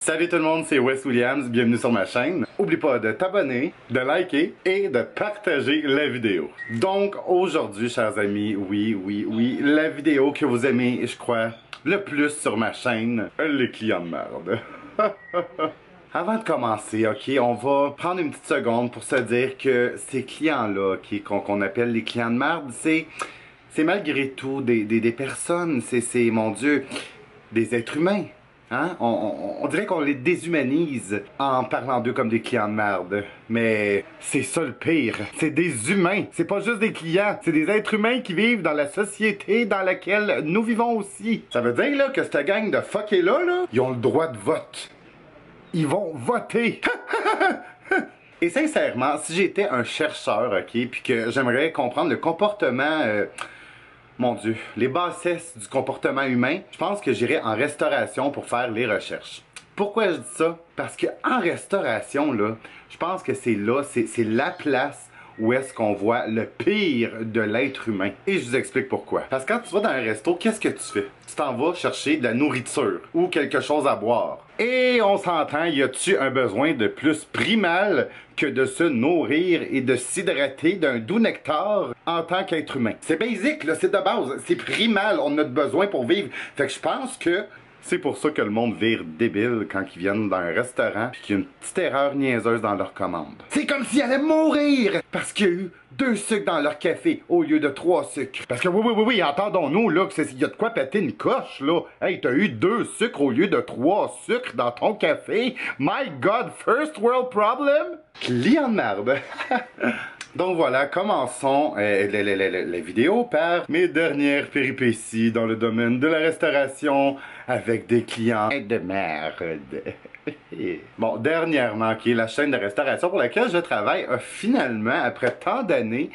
Salut tout le monde, c'est Wes Williams, bienvenue sur ma chaîne. Oublie pas de t'abonner, de liker et de partager la vidéo. Donc aujourd'hui, chers amis, oui, la vidéo que vous aimez, je crois, le plus sur ma chaîne, les clients de merde. Avant de commencer, ok, on va prendre une petite seconde pour se dire que ces clients-là, qu'on appelle les clients de merde, c'est malgré tout des personnes, c'est, mon Dieu, des êtres humains. Hein? On dirait qu'on les déshumanise en parlant d'eux comme des clients de merde. Mais c'est ça le pire. C'est des humains. C'est pas juste des clients. C'est des êtres humains qui vivent dans la société dans laquelle nous vivons aussi. Ça veut dire là, que cette gang de fuckés-là, ils ont le droit de vote. Ils vont voter. Et sincèrement, si j'étais un chercheur, ok, puis que j'aimerais comprendre le comportement... mon Dieu, les bassesses du comportement humain, je pense que j'irai en restauration pour faire les recherches. Pourquoi je dis ça? Parce que en restauration, là, je pense que c'est la place où est-ce qu'on voit le pire de l'être humain. Et je vous explique pourquoi. Parce que quand tu vas dans un resto, qu'est-ce que tu fais? Tu t'en vas chercher de la nourriture ou quelque chose à boire. Et on s'entend, y a-tu un besoin de plus primal que de se nourrir et de s'hydrater d'un doux nectar en tant qu'être humain? C'est basique, là, c'est de base, c'est primal, on a besoin pour vivre. Fait que je pense que c'est pour ça que le monde vire débile quand ils viennent dans un restaurant pis qu'il y a une petite erreur niaiseuse dans leur commande. C'est comme s'ils allaient mourir parce qu'il y a eu 2 sucres dans leur café au lieu de 3 sucres. Parce que oui, entendons-nous là qu'il y a de quoi péter une coche là. Hey, t'as eu 2 sucres au lieu de 3 sucres dans ton café. My God, first world problem? Client de merde. Donc voilà, commençons la vidéo par mes dernières péripéties dans le domaine de la restauration avec des clients de merde. Bon, dernièrement, la chaîne de restauration pour laquelle je travaille a finalement, après tant d'années,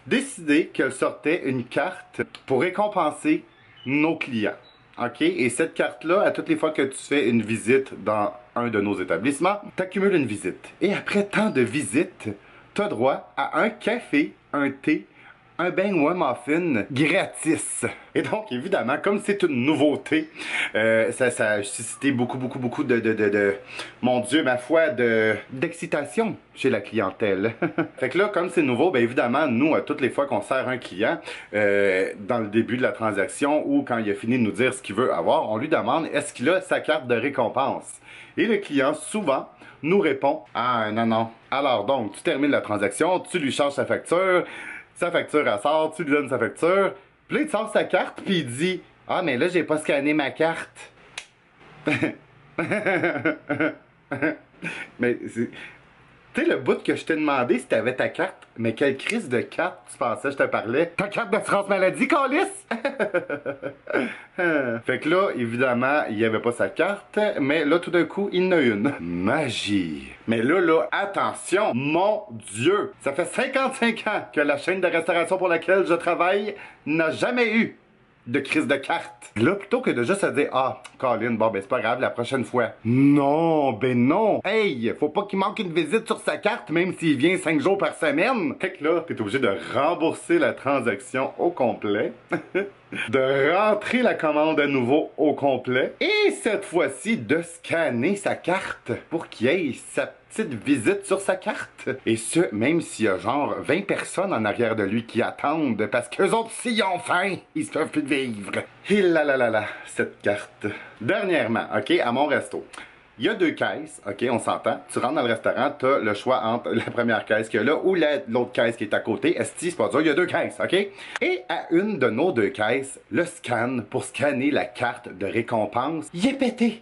décidé qu'elle sortait une carte pour récompenser nos clients. OK? Et cette carte-là, à toutes les fois que tu fais une visite dans un de nos établissements, tu accumules une visite. Et après tant de visites, t'as droit à un café, un thé, un bang ou un muffin gratis. Et donc, évidemment, comme c'est une nouveauté, ça a suscité beaucoup de mon Dieu, ma foi, d'excitation chez la clientèle. Fait que là, comme c'est nouveau, bien évidemment, nous, à toutes les fois qu'on sert un client, dans le début de la transaction ou quand il a fini de nous dire ce qu'il veut avoir, on lui demande est-ce qu'il a sa carte de récompense. Et le client, souvent, nous répond « Ah, non. » Alors donc, tu termines la transaction, tu lui charges sa facture elle sort, tu lui donnes sa facture, puis là, il te sort sa carte, puis il dit « Ah, mais là, j'ai pas scanné ma carte. » Mais, tu sais, le bout que je t'ai demandé si t'avais ta carte, mais quelle crise de carte tu pensais que je te parlais? Ta carte d'assurance maladie, câlisse? Fait que là, évidemment, il n'y avait pas sa carte, mais là, tout d'un coup, il en a une. Magie! Mais là, attention! Mon Dieu! Ça fait 55 ans que la chaîne de restauration pour laquelle je travaille n'a jamais eu de crise de carte. Là, plutôt que de juste se dire « Ah, Colin, bon, ben c'est pas grave, la prochaine fois. » Non, ben non! Hey, faut pas qu'il manque une visite sur sa carte, même s'il vient 5 jours par semaine. Fait que là, t'es obligé de rembourser la transaction au complet. De rentrer la commande à nouveau au complet. Et cette fois-ci, de scanner sa carte pour qu'il ait sa petite visite sur sa carte. Et ce, même s'il y a genre 20 personnes en arrière de lui qui attendent parce qu'eux autres, s'ils ont faim, ils se peuvent plus vivre. Et là, cette carte. Dernièrement, ok, à mon resto. Il y a 2 caisses, ok, on s'entend. Tu rentres dans le restaurant, tu as le choix entre la première caisse qu'il y a là ou l'autre caisse qui est à côté. Esti, c'est pas dur, il y a 2 caisses, ok? Et à une de nos 2 caisses, le scan pour scanner la carte de récompense, il est pété.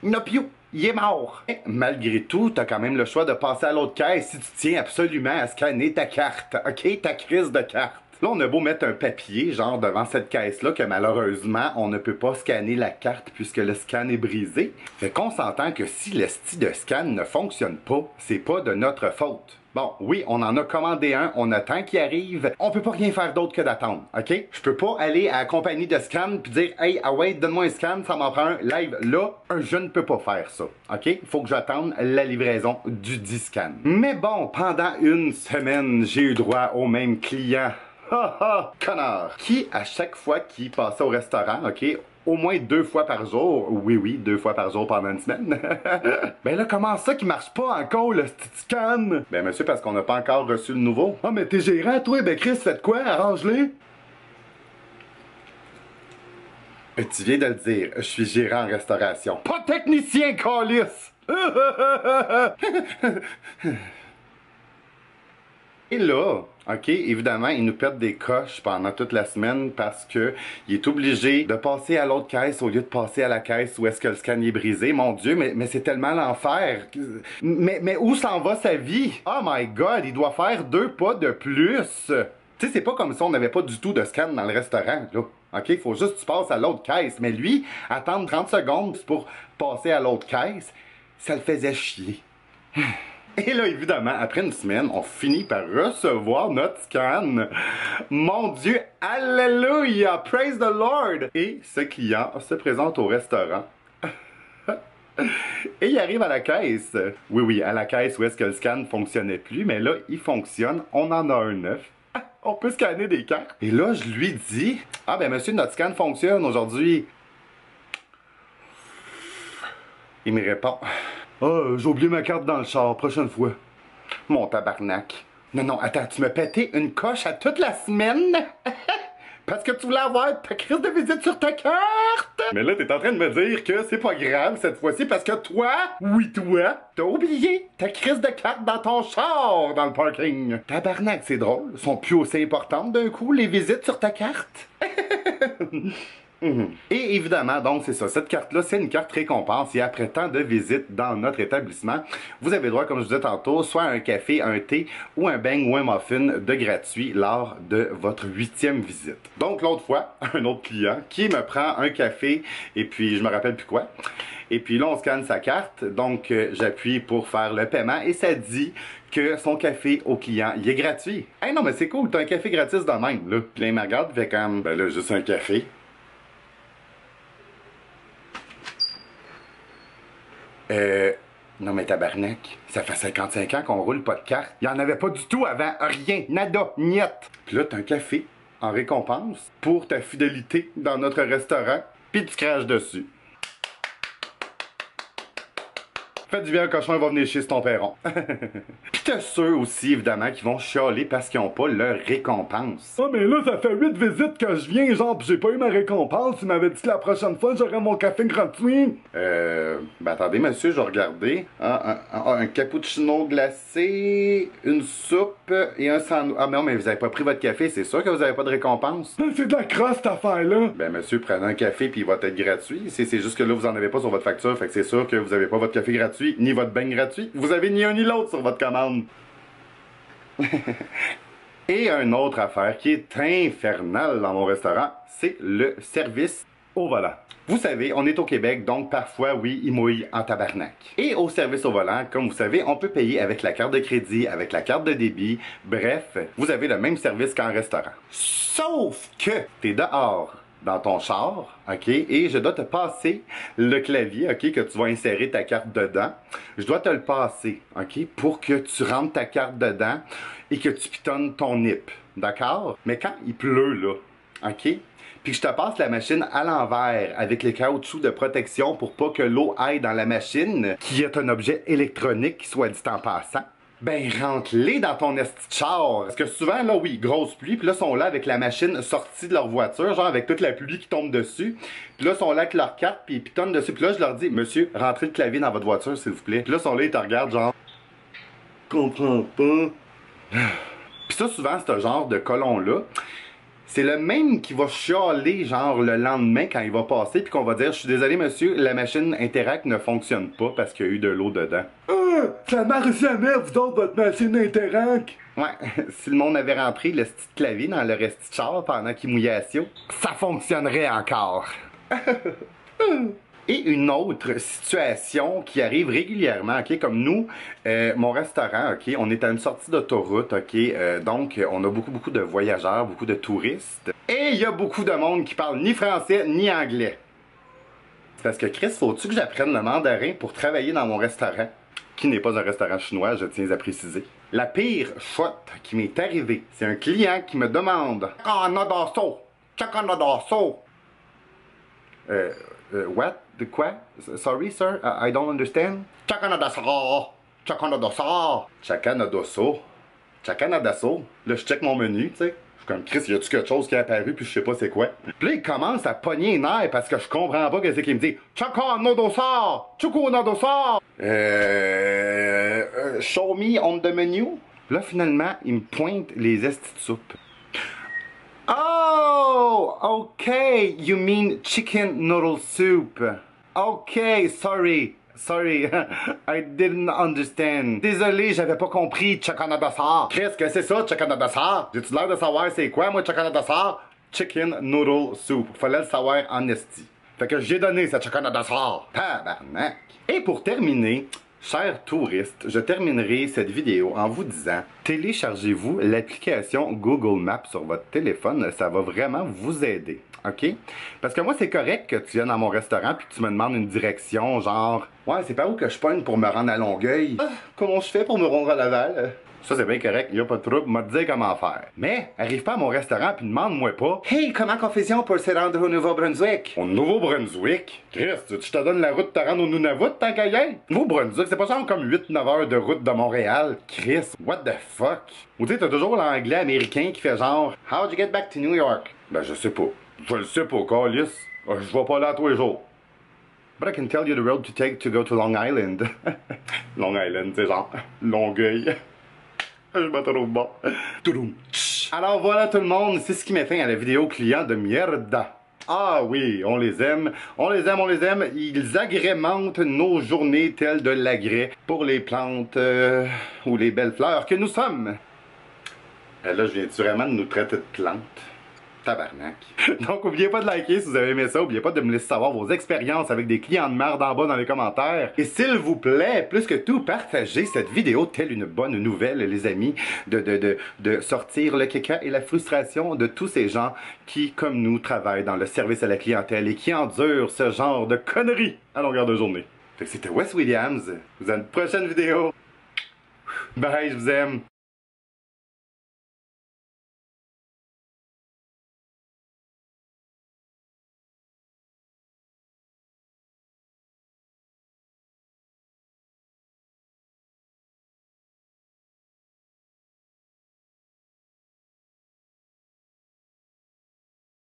Nopiou, il est mort. Et malgré tout, tu as quand même le choix de passer à l'autre caisse si tu tiens absolument à scanner ta carte, ok? Ta crise de carte. Là, on a beau mettre un papier, genre, devant cette caisse-là, que malheureusement, on ne peut pas scanner la carte puisque le scan est brisé. Fait qu'on s'entend que si le style de scan ne fonctionne pas, c'est pas de notre faute. Bon, oui, on en a commandé un, on attend qu'il arrive. On peut pas rien faire d'autre que d'attendre, ok? Je peux pas aller à la compagnie de scan puis dire « Hey, ah ouais, donne-moi un scan, ça m'en prend un live. » Là, je ne peux pas faire ça, ok? Faut que j'attende la livraison du scan. Mais bon, pendant une semaine, j'ai eu droit au même client. Ha ha, connard! Qui, à chaque fois qu'il passait au restaurant, ok, au moins 2 fois par jour. Oui, oui, 2 fois par jour pendant une semaine. Ben là, comment ça qui marche pas encore, le petit scan? Ben monsieur, parce qu'on n'a pas encore reçu le nouveau. Ah, mais t'es gérant, toi? Ben Chris, faites quoi? Arrange-les. Tu viens de le dire, je suis gérant en restauration. Pas technicien, calice! Et là, OK, évidemment, il nous pète des coches pendant toute la semaine parce que il est obligé de passer à l'autre caisse au lieu de passer à la caisse où est-ce que le scan est brisé. Mon Dieu, mais c'est tellement l'enfer. Mais où s'en va sa vie? Oh my God, il doit faire 2 pas de plus. Tu sais, c'est pas comme si on n'avait pas du tout de scan dans le restaurant, là. OK, il faut juste que tu passes à l'autre caisse. Mais lui, attendre 30 secondes pour passer à l'autre caisse, ça le faisait chier. Et là, évidemment, après une semaine, on finit par recevoir notre scan. Mon Dieu, alléluia, praise the Lord! Et ce client se présente au restaurant. Et il arrive à la caisse. Oui, oui, à la caisse où est-ce que le scan fonctionnait plus, mais là, il fonctionne. On en a un neuf. On peut scanner des cartes. Et là, je lui dis, ah ben monsieur, notre scan fonctionne aujourd'hui. Il me répond, ah, j'ai oublié ma carte dans le char, prochaine fois. Mon tabarnak. Non, non, attends, tu m'as pété une coche à toute la semaine? Parce que tu voulais avoir ta crise de visite sur ta carte? Mais là, t'es en train de me dire que c'est pas grave cette fois-ci parce que toi, oui toi, t'as oublié ta crise de carte dans ton char dans le parking. Tabarnak, c'est drôle. Sont plus aussi importantes d'un coup, les visites sur ta carte? Et évidemment, donc c'est ça, cette carte-là, c'est une carte récompense et après tant de visites dans notre établissement, vous avez droit, comme je disais tantôt, soit à un café, un thé ou un bang ou un muffin de gratuit lors de votre 8e visite. Donc l'autre fois, un autre client qui me prend un café et puis je me rappelle plus quoi. Et puis là, on scanne sa carte, donc j'appuie pour faire le paiement et ça dit que son café au client, il est gratuit. Hey non, mais c'est cool, t'as un café gratis de même, là. Puis là, il me regarde, il fait comme, ben là, juste un café. Non mais tabarnak, ça fait 55 ans qu'on roule pas de carte. Il y en avait pas du tout avant, rien, nada, niet. Puis là, t'as un café en récompense pour ta fidélité dans notre restaurant, puis tu craches dessus. Faites du bien, le cochon, il va venir chez ton perron. Pis t'as ceux aussi, évidemment, qui vont chialer parce qu'ils ont pas leur récompense. Ah, mais là, ça fait 8 visites que je viens, genre, pis j'ai pas eu ma récompense. Il m'avait dit que la prochaine fois, j'aurais mon café gratuit. Ben attendez, monsieur, je vais regarder. Un cappuccino glacé, une soupe et un sandwich. Ah, mais non, mais vous avez pas pris votre café, c'est sûr que vous avez pas de récompense. C'est de la crosse, cette affaire-là. Ben, monsieur, prenez un café puis il va être gratuit. C'est juste que là, vous en avez pas sur votre facture, fait que c'est sûr que vous avez pas votre café gratuit ni votre bain gratuit. Vous avez ni un ni l'autre sur votre commande. Et une autre affaire qui est infernale dans mon restaurant, c'est le service au volant. Vous savez, on est au Québec, donc parfois, oui, il mouille en tabarnak. Et au service au volant, comme vous savez, on peut payer avec la carte de crédit, avec la carte de débit. Bref, vous avez le même service qu'en restaurant. Sauf que t'es dehors dans ton char, OK, et je dois te passer le clavier, OK, que tu vas insérer ta carte dedans. Je dois te le passer, OK, pour que tu rentres ta carte dedans et que tu pitonnes ton NIP, d'accord? Mais quand il pleut, là, OK, puis je te passe la machine à l'envers avec les caoutchoucs de protection pour pas que l'eau aille dans la machine, qui est un objet électronique, soit dit en passant, ben rentre-les dans ton esti de char. Parce que souvent, là, oui, grosse pluie, puis là, sont là avec la machine sortie de leur voiture, genre avec toute la pluie qui tombe dessus. Puis là, sont là avec leur carte, puis ils pitonnent dessus. Puis là, je leur dis, monsieur, rentrez le clavier dans votre voiture, s'il vous plaît. Puis là, sont là, ils te regardent, genre, comprends pas. Puis ça, souvent, ce genre de colon-là, c'est le même qui va chialer, genre, le lendemain quand il va passer, puis qu'on va dire, je suis désolé, monsieur, la machine Interact ne fonctionne pas parce qu'il y a eu de l'eau dedans. Ça marche jamais, vous autres, votre machine Interact! Ouais, si le monde avait rentré le petit clavier dans le resti de char pendant qu'il mouillait à Sio, ça fonctionnerait encore. Et une autre situation qui arrive régulièrement, ok, comme nous, mon restaurant, ok, on est à une sortie d'autoroute, ok, donc on a beaucoup de voyageurs, beaucoup de touristes, et il y a beaucoup de monde qui parle ni français ni anglais. C'est parce que Chris, faut-tu que j'apprenne le mandarin pour travailler dans mon restaurant, qui n'est pas un restaurant chinois, je tiens à préciser. La pire shot qui m'est arrivée, c'est un client qui me demande « Canadasso, Canadasso ». What? De quoi? Sorry, sir? I don't understand. Chakanadasa! Chakanadasa! Chakanadaso. Chakanadaso. Là, je check mon menu, tu sais. Je suis comme, Chris, y a-tu quelque chose qui est apparu, puis je sais pas c'est quoi. Puis là, il commence à pogner les nerfs parce que je comprends pas qu'est-ce qu'il me dit. Chakanadasa! Chakanadasa! Show me on the menu. Là, finalement, il me pointe les estis de soupe. Oh, okay. You mean chicken noodle soup. Okay, sorry. Sorry, I didn't understand. Désolé, j'avais pas compris Chakanadasa. Qu'est-ce que c'est ça, Chakanadasa? J'ai-tu l'air de savoir c'est quoi, moi, Chakanadasa? Chicken noodle soup. Fallait le savoir en esti. Fait que j'ai donné cette Chakanadasa. Tabarnak. Et pour terminer, chers touristes, je terminerai cette vidéo en vous disant, téléchargez-vous l'application Google Maps sur votre téléphone, ça va vraiment vous aider, ok? Parce que moi, c'est correct que tu viennes à mon restaurant puis que tu me demandes une direction, genre, ouais, c'est par où que je pogne pour me rendre à Longueuil? Ah, comment je fais pour me rendre à Laval? Ça, c'est bien correct, y a pas de trouble, m'a dit comment faire. Mais, arrive pas à mon restaurant puis demande-moi pas, hey, comment qu'on fait pour se rendre au Nouveau-Brunswick? Au Nouveau-Brunswick? Chris, tu te donnes la route de te rendre au Nunavut, tant qu'à y être? Nouveau-Brunswick, c'est pas genre comme 8-9 heures de route de Montréal. Chris, what the fuck? Ou tu sais, t'as toujours l'anglais américain qui fait genre, how'd you get back to New York? Ben, je sais pas. Je le sais pas, Carlis. Je vais pas là tous les jours. But I can tell you the road to take to go to Long Island. Long Island, c'est genre Longueuil. Je me trouve bon. Alors voilà tout le monde, c'est ce qui met fin à la vidéo client de Mierda. Ah oui, on les aime, on les aime, on les aime. Ils agrémentent nos journées telles de l'agrès pour les plantes ou les belles fleurs que nous sommes. Là, je viens-tu vraiment de nous traiter de plantes? Tabarnak. Donc, n'oubliez pas de liker si vous avez aimé ça. N'oubliez pas de me laisser savoir vos expériences avec des clients de merde en bas dans les commentaires. Et s'il vous plaît, plus que tout, partagez cette vidéo telle une bonne nouvelle, les amis, de sortir le caca et la frustration de tous ces gens qui, comme nous, travaillent dans le service à la clientèle et qui endurent ce genre de conneries à longueur de journée. Fait que c'était Wes Williams. Vous avez une prochaine vidéo. Bye, je vous aime.